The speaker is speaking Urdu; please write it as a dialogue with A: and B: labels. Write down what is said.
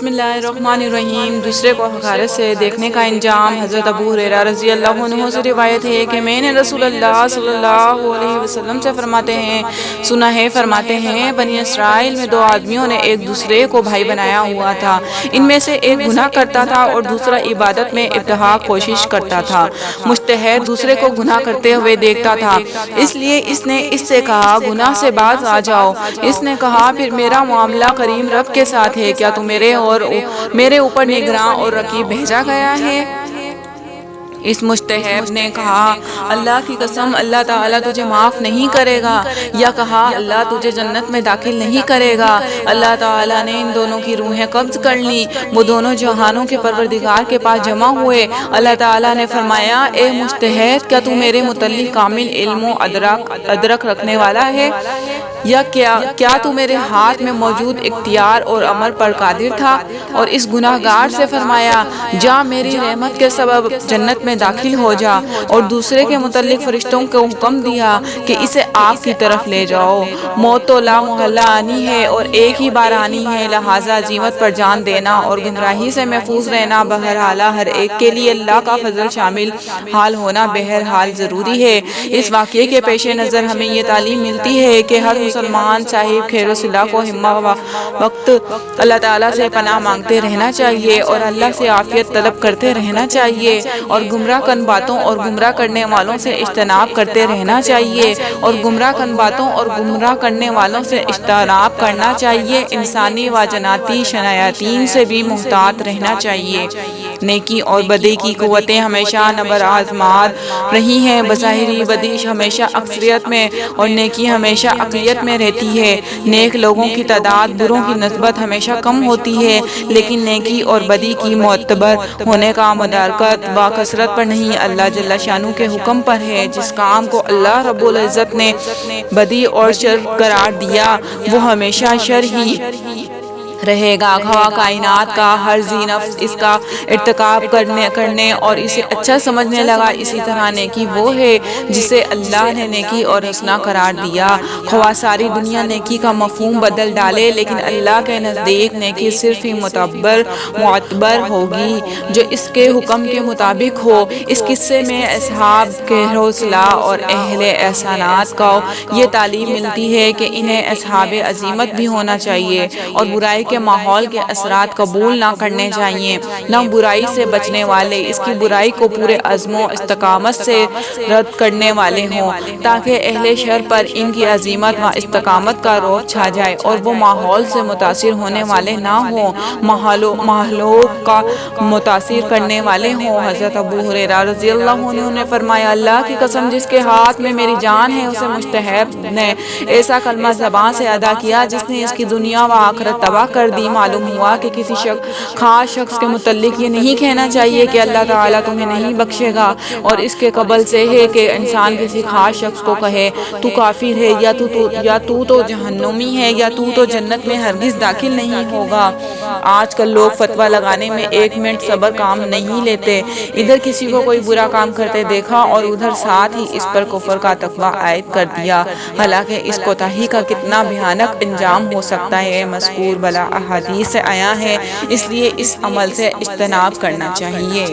A: بسم اللہ الرحمن الرحیم۔ دوسرے کو حقارت سے دیکھنے کا انجام۔ حضرت ابو ہریرہ رضی اللہ عنہ سے روایت ہے کہ میں نے رسول اللہ صلی اللہ علیہ وسلم سے سنا ہے فرماتے ہیں بنی اسرائیل میں 2 آدمیوں نے ایک دوسرے کو بھائی بنایا ہوا تھا۔ ان میں سے ایک گناہ کرتا تھا اور دوسرا عبادت میں ابتداء کوشش کرتا تھا۔ مجتہد دوسرے کو گناہ کرتے ہوئے دیکھتا تھا، اس لیے اس نے اس سے کہا گناہ سے باز آ جاؤ۔ اس نے کہا پھر میرا معاملہ کریم رب کے ساتھ ہے، کیا تو میرے اوپر نگراں اور رقیب بھیجا گیا ہے؟ اس مجتہد نے کہا اللہ کی قسم اللہ تعالیٰ تجھے معاف نہیں کرے گا، یا کہا اللہ تجھے جنت میں داخل نہیں کرے گا۔ اللہ تعالیٰ نے ان دونوں کی روحیں قبض کر لیں، وہ دونوں جہانوں کے پروردگار کے پاس جمع ہوئے۔ اللہ تعالیٰ نے فرمایا اے مجتہد، کیا تو میرے متعلق کامل علم و ادرک رکھنے والا ہے، یا کیا تو میرے ہاتھ میں موجود اختیار اور امر پر قادر تھا؟ اور اس گناہ گار سے فرمایا جا میری رحمت کے سبب جنت میں داخل ہو جا، اور دوسرے کے متعلق فرشتوں کو حکم دیا کہ اسے آگ کی طرف لے جاؤ۔ موت تو لا محالہ آنی ہے اور ایک ہی بار آنی ہے، لہٰذا عزیمت پر جان دینا اور گمراہی سے محفوظ رہنا بہرحال ہر ایک کے لیے اللہ کا فضل شامل حال ہونا بہرحال ضروری ہے۔ اس واقعے کے پیش نظر ہمیں یہ تعلیم ملتی ہے کہ ہر مسلمان صاحب خیر و صلاح کو ہمہ وقت اللہ تعالیٰ سے پناہ مانگتے رہنا چاہیے اور اللہ سے عافیت طلب کرتے رہنا چاہیے، اور گمراہ کن باتوں اور گمراہ کرنے والوں سے اجتناب کرتے رہنا چاہیے، اور گمراہ کن باتوں اور گمراہ کرنے والوں سے اجتناب کرنا چاہیے۔ انسانی و جناتی شیاطین سے بھی محتاط رہنا چاہیے۔ نیکی اور بدی کی قوتیں ہمیشہ نبرآزمار رہی ہیں، بظاہری بدی ہمیشہ اکثریت میں اور نیکی ہمیشہ اقلیت میں رہتی ہے۔ نیک لوگوں کی تعداد بروں کی نسبت ہمیشہ کم ہوتی ہے، لیکن نیکی اور بدی کی معتبر ہونے کا مدارکت و کثرت پر نہیں، اللہ جل شانہ کے حکم پر ہے۔ جس کام کو اللہ رب العزت نے بدی اور شر قرار دیا وہ ہمیشہ شر ہی رہے گا، خواہ کائنات کا ہر ذی نفس اس کا ارتکاب کرنے اور اسے اچھا سمجھنے لگا۔ اسی طرح نیکی وہ ہے جسے اللہ نے نیکی اور حسنہ قرار دیا، خواہ ساری دنیا نیکی کا مفہوم بدل ڈالے، لیکن اللہ کے نزدیک نیکی صرف ہی معتبر ہوگی جو اس کے حکم کے مطابق ہو۔ اس قصے میں اصحاب خیر و صلاح اور اہل احسانات کو یہ تعلیم ملتی ہے کہ انہیں اصحاب عزیمت بھی ہونا چاہیے اور برائی کے ماحول کے اثرات قبول نہ کرنے چاہیے، نہ برائی سے بچنے والے اس کی برائی کو پورے عزم و استقامت سے رد کرنے والے ہوں، تاکہ اہل شر پر ان کی عزیمت و استقامت کا رعب چھا جائے اور وہ ماحول سے متاثر ہونے والے نہ ہوں، ماحول کا متاثر کرنے والے ہوں۔ حضرت ابو ہریرہ رضی اللہ عنہ نے فرمایا اللہ کی قسم جس کے ہاتھ میں میری جان ہے، اسے مجتہد نے ایسا کلمہ زبان سے ادا کیا جس نے اس کی دنیا و آخرت تباہ کر دی۔ معلوم ہوا کہ کسی خاص شخص کے متعلق یہ نہیں کہنا چاہیے کہ اللہ تعالیٰ تمہیں نہیں بخشے گا، اور اس کے قبل سے ہے کہ انسان کسی خاص شخص کو کہے تو کافر ہے، یا تو جہنمی ہے، یا تو جنت میں ہرگز داخل نہیں ہوگا۔ آج کل لوگ فتویٰ لگانے میں 1 منٹ صبر کام نہیں لیتے، ادھر کسی کو کوئی برا کام کرتے دیکھا اور ادھر ساتھ ہی اس پر کفر کا تقویٰ عائد کر دیا، حالانکہ اس کوتاہی کا کتنا بھیانک انجام ہو سکتا ہے مذکور بلا احادیث سے آیا ہے، اس لیے اس عمل سے اجتناب کرنا چاہیے۔